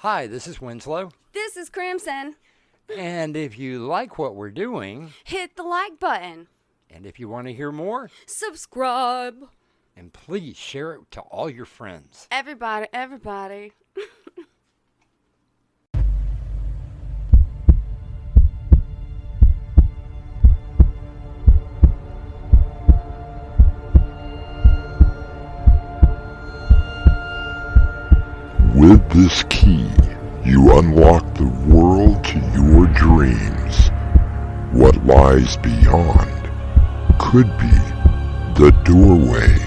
Hi, this is Winslow. This is Crimson. And if you like what we're doing, Hit the like button. and if you want to hear more, Subscribe. and please share it to all your friends. Everybody. With this key, you unlock the world to your dreams. What lies beyond could be the doorway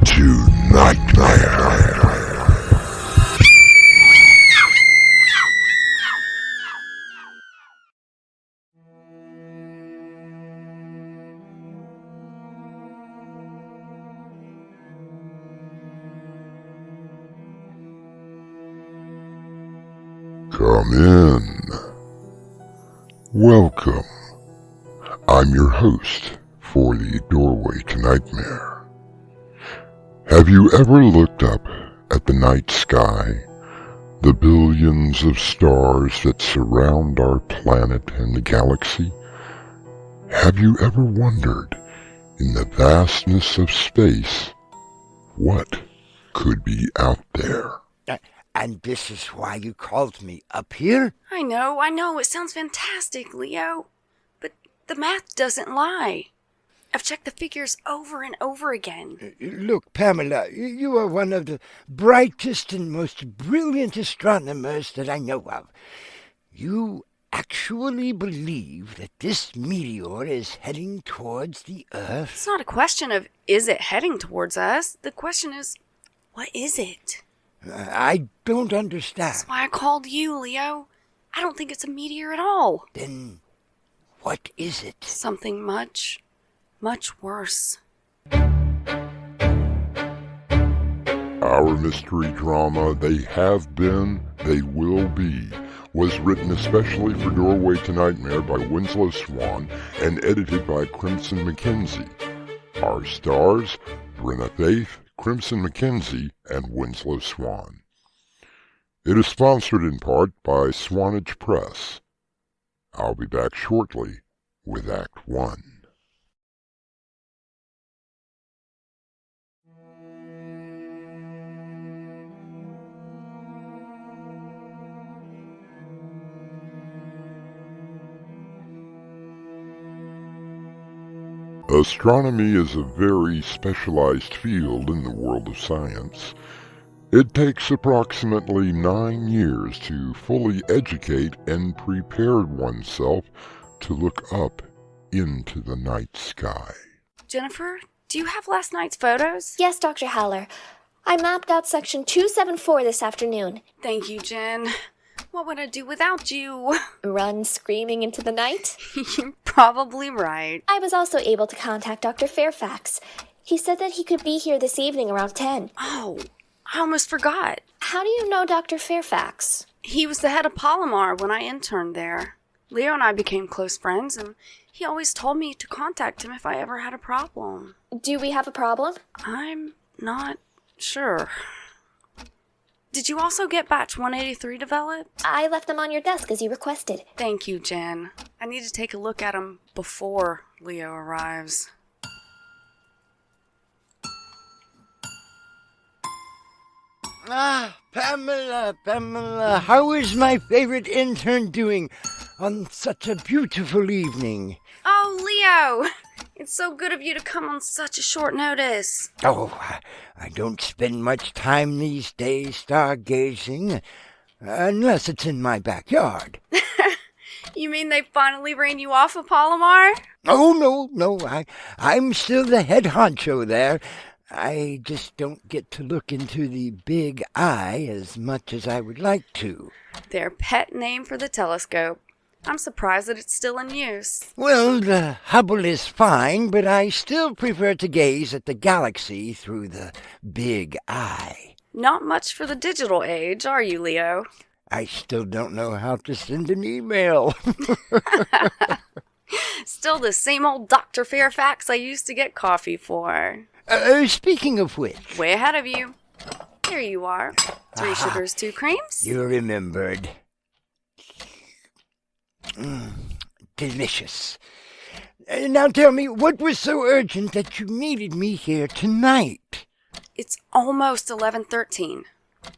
to nightmare. Come in. Welcome. I'm your host for the Doorway to Nightmare. Have you ever looked up at the night sky, the billions of stars that surround our planet and the galaxy? Have you ever wondered, in the vastness of space, what could be out there? And this is why you called me up here? I know. It sounds fantastic, Leo. But the math doesn't lie. I've checked the figures over and over again. Look, Pamela, you are one of the brightest and most brilliant astronomers that I know of. You actually believe that this meteor is heading towards the Earth? It's not a question of, is it heading towards us? The question is, what is it? I don't understand. That's why I called you, Leo. I don't think it's a meteor at all. Then what is it? Something much worse. Our mystery drama, They Have Been, They Will Be, was written especially for Doorway to Nightmare by Winslow Swan and edited by Crimson McKenzie. Our stars, Brinna, Crimson McKenzie, and Winslow Swan. It is sponsored in part by Swanage Press. I'll be back shortly with Act 1. Astronomy is a very specialized field in the world of science. It takes approximately 9 years to fully educate and prepare oneself to look up into the night sky. Jennifer, do you have last night's photos? Yes, Dr. Howler. I mapped out section 274 this afternoon. Thank you, Jen. What would I do without you? Run screaming into the night? You're probably right. I was also able to contact Dr. Fairfax. He said that he could be here this evening around 10. Oh, I almost forgot. How do you know Dr. Fairfax? He was the head of Palomar when I interned there. Leo and I became close friends, and he always told me to contact him if I ever had a problem. Do we have a problem? I'm not sure. Did you also get batch 183 developed? I left them on your desk as you requested. Thank you, Jen. I need to take a look at them before Leo arrives. Pamela, how is my favorite intern doing on such a beautiful evening? Oh, Leo! It's so good of you to come on such a short notice. Oh, I don't spend much time these days stargazing, unless it's in my backyard. You mean they finally ran you off of Palomar? Oh, no, I'm still the head honcho there. I just don't get to look into the big eye as much as I would like to. Their pet name for the telescope. I'm surprised that it's still in use. Well, the Hubble is fine, but I still prefer to gaze at the galaxy through the big eye. Not much for the digital age, are you, Leo? I still don't know how to send an email. Still the same old Dr. Fairfax I used to get coffee for. Speaking of which... Way ahead of you. Here you are. 3 sugars, 2 creams. You remembered. Delicious. Now tell me, what was so urgent that you needed me here tonight? It's almost 11:13.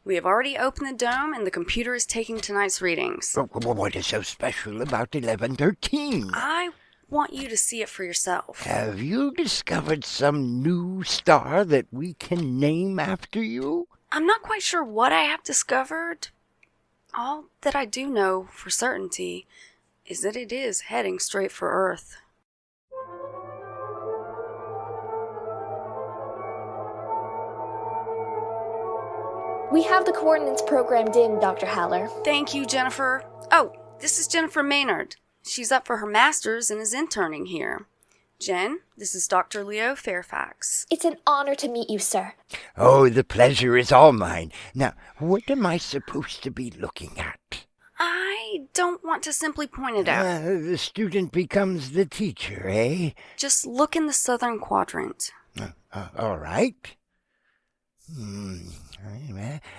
We have already opened the dome, and the computer is taking tonight's readings. What is so special about 1113? I want you to see it for yourself. Have you discovered some new star that we can name after you? I'm not quite sure what I have discovered. All that I do know for certainty is that it is heading straight for Earth. We have the coordinates programmed in, Dr. Haller. Thank you, Jennifer. Oh, this is Jennifer Maynard. She's up for her master's and is interning here. Jen, this is Dr. Leo Fairfax. It's an honor to meet you, sir. Oh, the pleasure is all mine. Now, what am I supposed to be looking at? I don't want to simply point it out. The student becomes the teacher, eh? Just look in the southern quadrant. All right.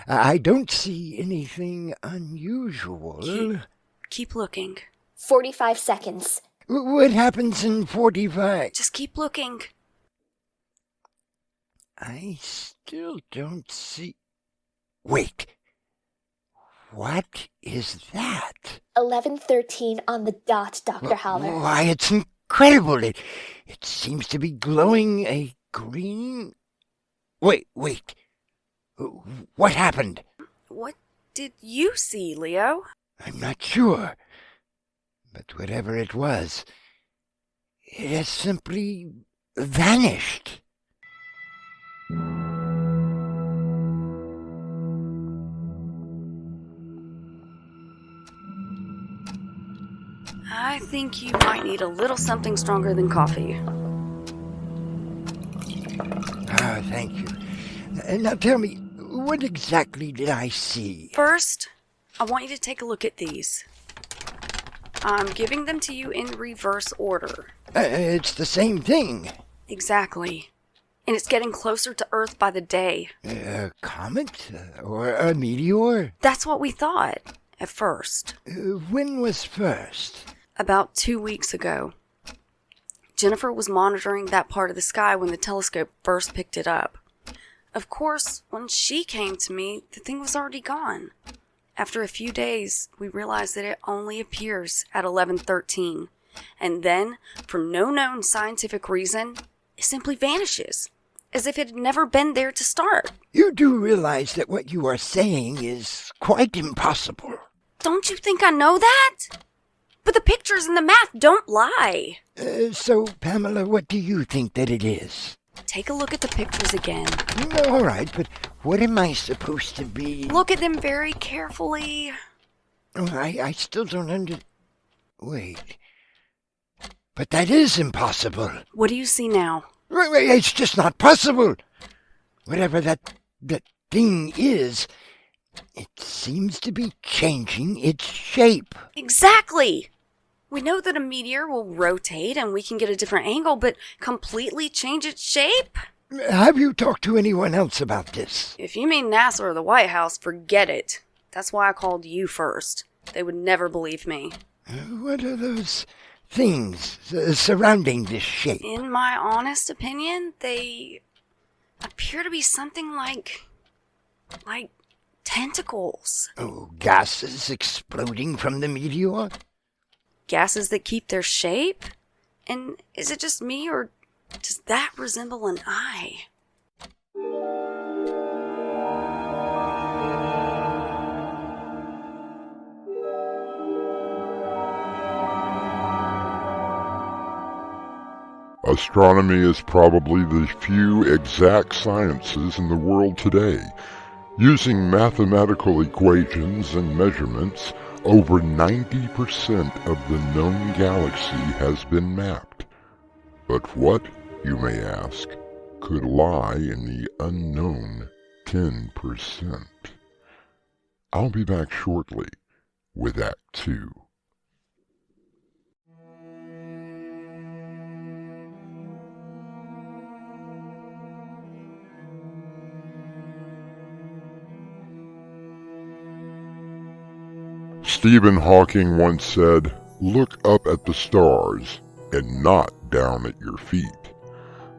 I don't see anything unusual. Keep looking. 45 seconds. What happens in 45? Just keep looking. I still don't see... Wait. What is that? 11:13 on the dot, Dr. Haller. Why, it's incredible. It seems to be glowing a green... Wait. What happened? What did you see, Leo? I'm not sure. But whatever it was, it has simply vanished. I think you might need a little something stronger than coffee. Ah, thank you. Now tell me, what exactly did I see? First, I want you to take a look at these. I'm giving them to you in reverse order. It's the same thing. Exactly. And it's getting closer to Earth by the day. A comet? Or a meteor? That's what we thought, at first. When was first? About 2 weeks ago. Jennifer was monitoring that part of the sky when the telescope first picked it up. Of course, when she came to me, the thing was already gone. After a few days, we realized that it only appears at 11:13. And then, for no known scientific reason, it simply vanishes, as if it had never been there to start. You do realize that what you are saying is quite impossible. Don't you think I know that? But the pictures and the math don't lie. So, Pamela, what do you think that it is? Take a look at the pictures again. All right, but what am I supposed to be? Look at them very carefully. Oh, I still don't Wait. But that is impossible. What do you see now? Wait, it's just not possible. Whatever that thing is, it seems to be changing its shape. Exactly! We know that a meteor will rotate and we can get a different angle, but completely change its shape? Have you talked to anyone else about this? If you mean NASA or the White House, forget it. That's why I called you first. They would never believe me. What are those things surrounding this shape? In my honest opinion, they appear to be something like tentacles. Oh, gases exploding from the meteor? Gases that keep their shape? And is it just me, or does that resemble an eye? Astronomy is probably the few exact sciences in the world today. Using mathematical equations and measurements, over 90% of the known galaxy has been mapped. But what, you may ask, could lie in the unknown 10%? I'll be back shortly with Act 2. Stephen Hawking once said, "Look up at the stars and not down at your feet.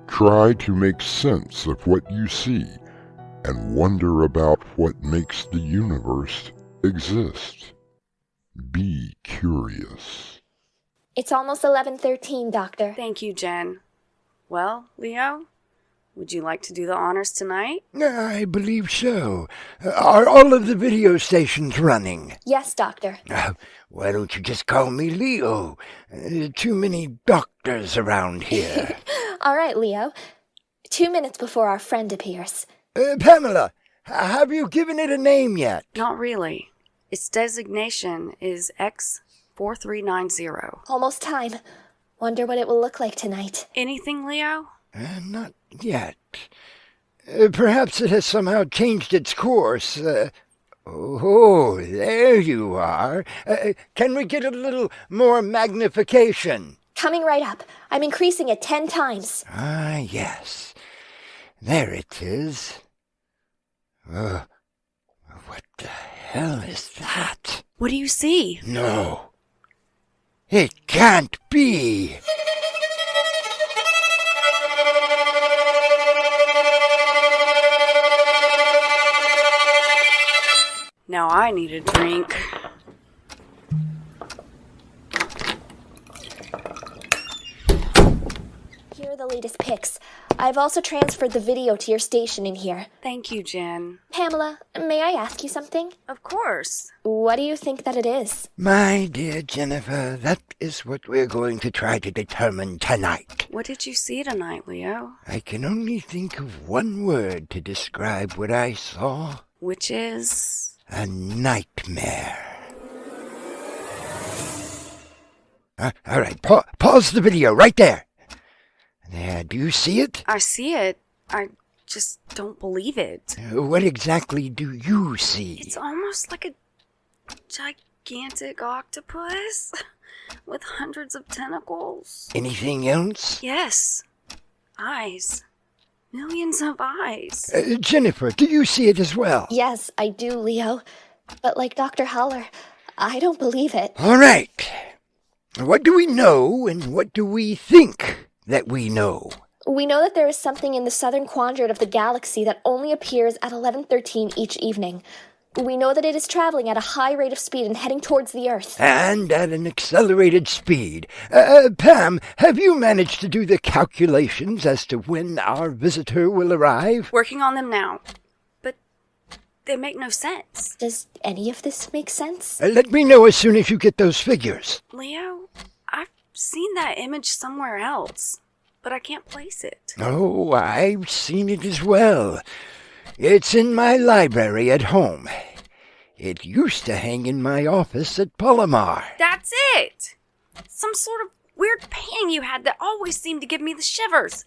Try to make sense of what you see and wonder about what makes the universe exist. Be curious." It's almost 11:13, Doctor. Thank you, Jen. Well, Leo, would you like to do the honors tonight? I believe so. Are all of the video stations running? Yes, Doctor. Why don't you just call me Leo? Too many doctors around here. All right, Leo. 2 minutes before our friend appears. Pamela, have you given it a name yet? Not really. Its designation is X03E04. Almost time. Wonder what it will look like tonight. Anything, Leo? Not yet. Perhaps it has somehow changed its course. Oh, there you are. Can we get a little more magnification? Coming right up. I'm increasing it 10 times. Ah, yes. There it is. What the hell is that? What do you see? No. It can't be. Now I need a drink. Here are the latest pics. I've also transferred the video to your station in here. Thank you, Jen. Pamela, may I ask you something? Of course. What do you think that it is? My dear Jennifer, that is what we're going to try to determine tonight. What did you see tonight, Leo? I can only think of one word to describe what I saw. Which is... A nightmare. All right, pause the video right there. There, do you see it? I see it. I just don't believe it. What exactly do you see? It's almost like a gigantic octopus with hundreds of tentacles. Anything else? Yes. Eyes. Millions of eyes. Jennifer, do you see it as well? Yes, I do, Leo. But like Dr. Haller, I don't believe it. All right. What do we know and what do we think that we know? We know that there is something in the southern quadrant of the galaxy that only appears at 11:13 each evening. We know that it is traveling at a high rate of speed and heading towards the Earth. And at an accelerated speed. Pam, have you managed to do the calculations as to when our visitor will arrive? Working on them now. But they make no sense. Does any of this make sense? Let me know as soon as you get those figures. Leo, I've seen that image somewhere else, but I can't place it. Oh, I've seen it as well. It's in my library at home. It used to hang in my office at Palomar. That's it! Some sort of weird painting you had that always seemed to give me the shivers.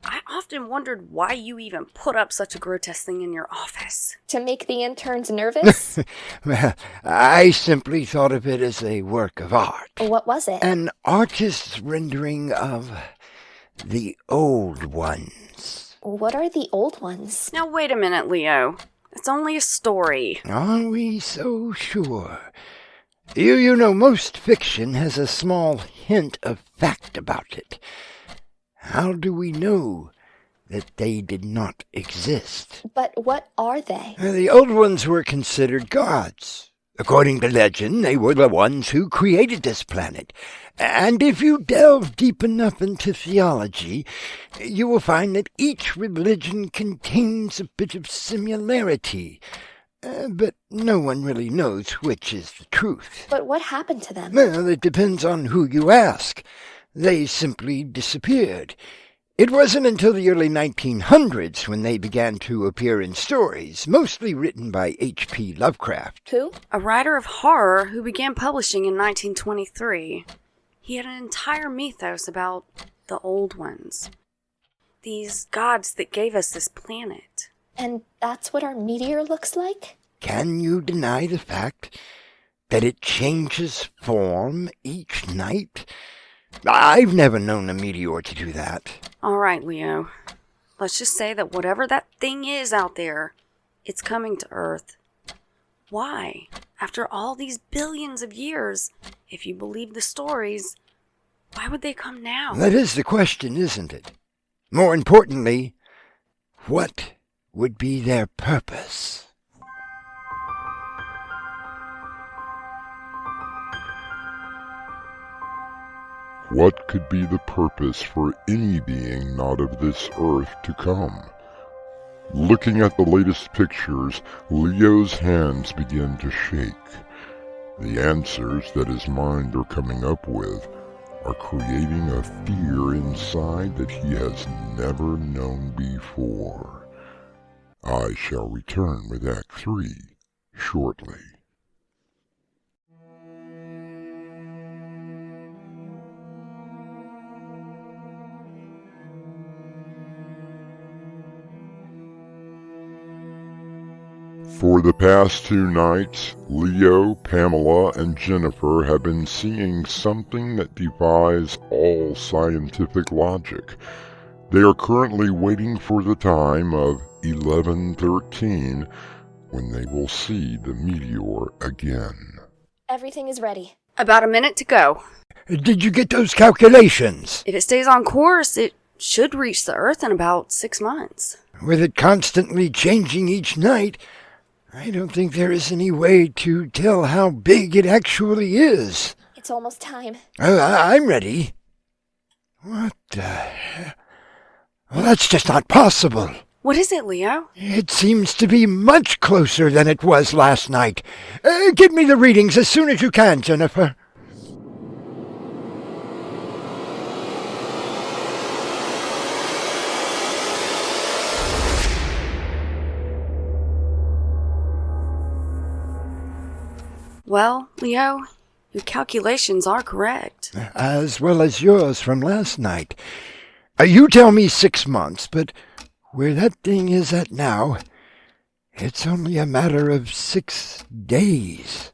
I often wondered why you even put up such a grotesque thing in your office. To make the interns nervous? Well, I simply thought of it as a work of art. What was it? An artist's rendering of the old ones. What are the old ones? Now wait a minute, Leo. It's only a story. Are we so sure? You know, most fiction has a small hint of fact about it. How do we know that they did not exist? But what are they? The old ones were considered gods. According to legend, they were the ones who created this planet. And if you delve deep enough into theology, you will find that each religion contains a bit of similarity. But no one really knows which is the truth. But what happened to them? Well, it depends on who you ask. They simply disappeared. It wasn't until the early 1900s when they began to appear in stories, mostly written by H.P. Lovecraft. Who? A writer of horror who began publishing in 1923. He had an entire mythos about the old ones. These gods that gave us this planet. And that's what our meteor looks like? Can you deny the fact that it changes form each night? I've never known a meteor to do that. All right, Leo. Let's just say that whatever that thing is out there, it's coming to Earth. Why? After all these billions of years, if you believe the stories, why would they come now? That is the question, isn't it? More importantly, what would be their purpose? What could be the purpose for any being not of this earth to come? Looking at the latest pictures, Leo's hands begin to shake. The answers that his mind are coming up with are creating a fear inside that he has never known before. I shall return with Act 3 shortly. For the past 2 nights, Leo, Pamela, and Jennifer have been seeing something that defies all scientific logic. They are currently waiting for the time of 11:13 when they will see the meteor again. Everything is ready. About a minute to go. Did you get those calculations? If it stays on course, it should reach the Earth in about 6 months. With it constantly changing each night, I don't think there is any way to tell how big it actually is. It's almost time. I'm ready. What the hell? Well, that's just not possible. What is it, Leo? It seems to be much closer than it was last night. Give me the readings as soon as you can, Jennifer. Well, Leo, your calculations are correct. As well as yours from last night. You tell me 6 months, but where that thing is at now, it's only a matter of 6 days.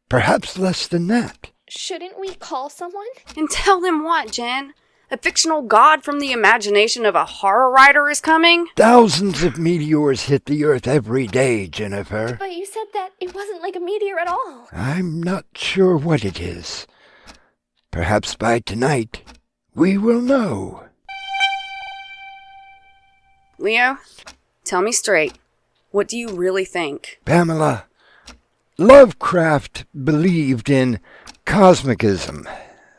Perhaps less than that. Shouldn't we call someone? And tell them what, Jen? A fictional god from the imagination of a horror writer is coming? Thousands of meteors hit the Earth every day, Jennifer. But you said that it wasn't like a meteor at all. I'm not sure what it is. Perhaps by tonight, we will know. Leo, tell me straight. What do you really think? Pamela, Lovecraft believed in cosmicism.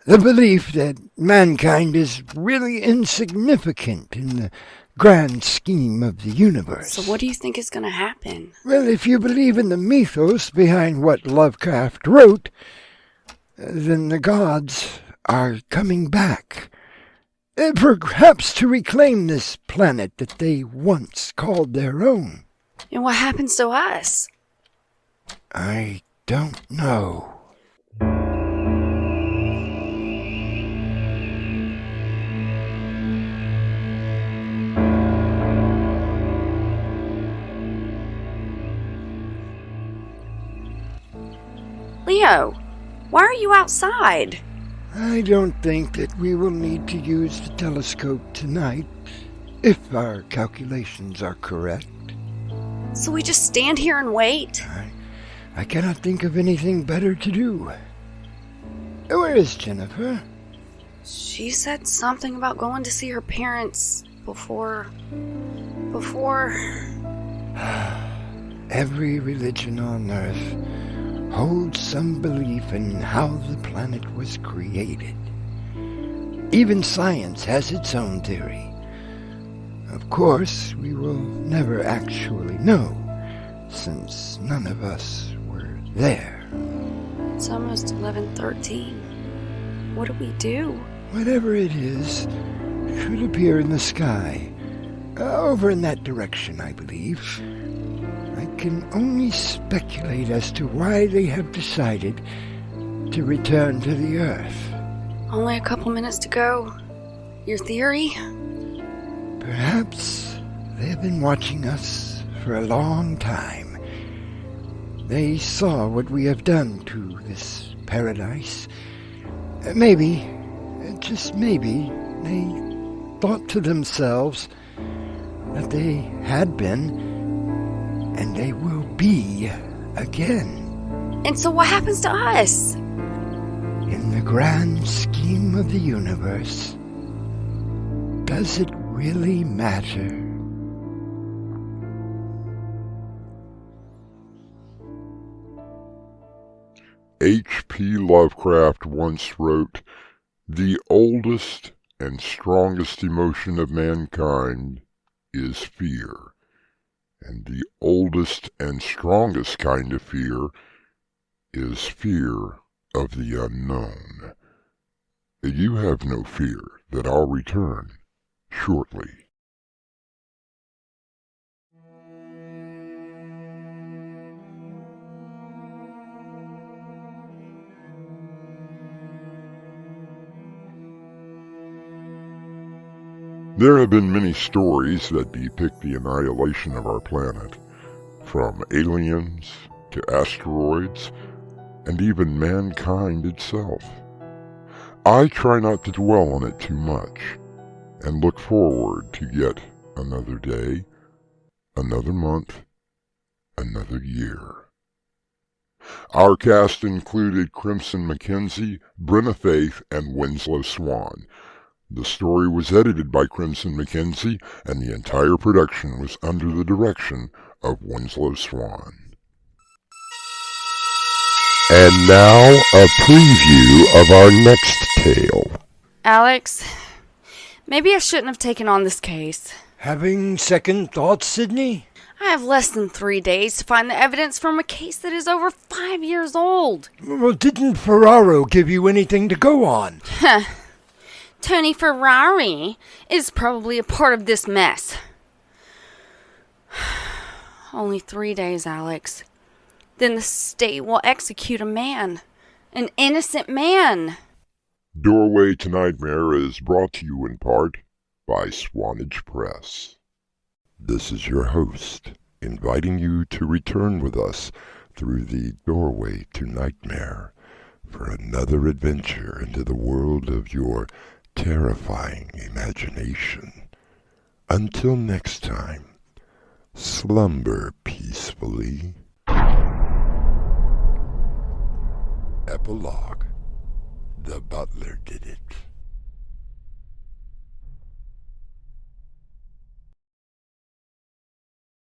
The belief that mankind is really insignificant in the grand scheme of the universe. So what do you think is going to happen? Well, if you believe in the mythos behind what Lovecraft wrote, then the gods are coming back. Perhaps to reclaim this planet that they once called their own. And what happens to us? I don't know. Leo, why are you outside? I don't think that we will need to use the telescope tonight, if our calculations are correct. So we just stand here and wait? I cannot think of anything better to do. Where is Jennifer? She said something about going to see her parents before... Every religion on Earth holds some belief in how the planet was created. Even science has its own theory. Of course, we will never actually know, since none of us were there. It's almost 11:13. What do we do? Whatever it is, should appear in the sky. Over in that direction, I believe. I can only speculate as to why they have decided to return to the Earth. Only a couple minutes to go. Your theory? Perhaps they have been watching us for a long time. They saw what we have done to this paradise. Maybe, just maybe, they thought to themselves that they had been, and they will be again. And so what happens to us? In the grand scheme of the universe, does it really matter? H.P. Lovecraft once wrote, "The oldest and strongest emotion of mankind is fear, and the oldest and strongest kind of fear is fear of the unknown. You have no fear that I'll return shortly." There have been many stories that depict the annihilation of our planet, from aliens to asteroids, and even mankind itself. I try not to dwell on it too much, and look forward to yet another day, another month, another year. Our cast included Crimson McKenzie, Brinna Faith, and Winslow Swan. The story was edited by Crimson McKenzie, and the entire production was under the direction of Winslow Swan. And now, a preview of our next tale. Alex, maybe I shouldn't have taken on this case. Having second thoughts, Sydney? I have less than 3 days to find the evidence from a case that is over 5 years old. Well, didn't Ferraro give you anything to go on? Tony Ferrari is probably a part of this mess. Only 3 days, Alex. Then the state will execute a man. An innocent man. Doorway to Nightmare is brought to you in part by Swanage Press. This is your host, inviting you to return with us through the Doorway to Nightmare for another adventure into the world of your terrifying imagination. Until next time, slumber peacefully. Epilogue. The butler did it.